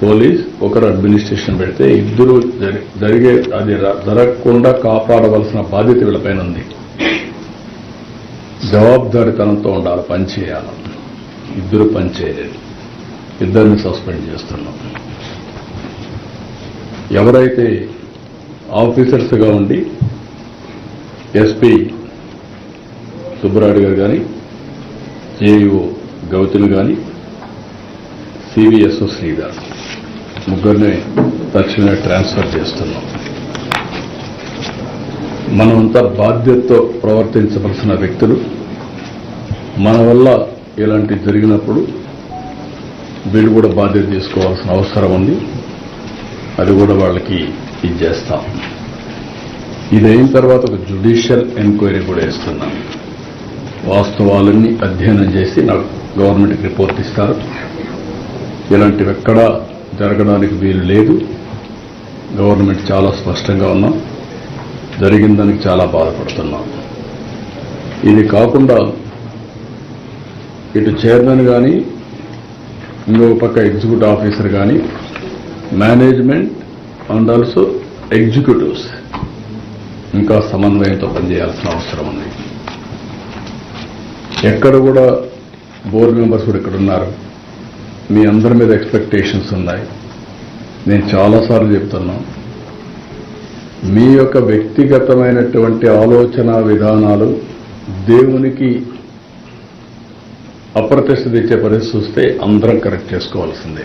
Police, ఒకరు administration పెడితే ఇద్దరు జరిగే అది జరగకుండా కాపాడవలసిన బాధ్యత వీళ్ళపైన ఉంది. జవాబుదారీతనంతో ఉండాలి, పనిచేయాలి. ఇద్దరు పనిచేయలేదు, ఇద్దరిని సస్పెండ్ చేస్తున్నాం. ఎవరైతే ఆఫీసర్స్గా ఉండి ఎస్పీ సుబ్బరాయుడు గారు కానీ, జేఈఓ గౌతులు కానీ, సివిఎస్ఓ శ్రీధర్ ముగ్గురిని తక్షణమే ట్రాన్స్ఫర్ చేస్తున్నాం. మనమంతా బాధ్యతతో ప్రవర్తించవలసిన వ్యక్తులు. మన వల్ల ఇలాంటివి జరిగినప్పుడు వీళ్ళు కూడా బాధ్యత తీసుకోవాల్సిన అవసరం ఉంది. అది కూడా వాళ్ళకి ఇచ్చేస్తాం. ఇదైన తర్వాత ఒక జ్యుడిషియల్ ఎంక్వైరీ కూడా ఇస్తున్నాం. వాస్తవాలన్నీ అధ్యయనం చేసి నాకు గవర్నమెంట్కి రిపోర్ట్ ఇస్తారు. ఇలాంటివి ఎక్కడా జరగడానికి వీలు లేదు. గవర్నమెంట్ చాలా స్పష్టంగా ఉన్నాం. జరిగిన దానికి చాలా బాధపడుతున్నాం. ఇది కాకుండా ఇటు చైర్మన్ కానీ, ఇంకొక పక్క ఎగ్జిక్యూటివ్ ఆఫీసర్ కానీ, మేనేజ్మెంట్ అండ్ ఆల్సో ఎగ్జిక్యూటివ్స్ ఇంకా సమన్వయంతో పనిచేయాల్సిన అవసరం ఉంది. ఎక్కడ కూడా బోర్డు మెంబర్స్ కూడా ఇక్కడ ఉన్నారు. మీ అందరి మీద ఎక్స్పెక్టేషన్స్ ఉన్నాయి. నేను చాలాసార్లు చెప్తున్నాను, మీ యొక్క వ్యక్తిగతమైనటువంటి ఆలోచన విధానాలు దేవునికి అప్రతిష్ట తెచ్చే పరిస్థితి వస్తే అందరం కరెక్ట్ చేసుకోవాల్సిందే.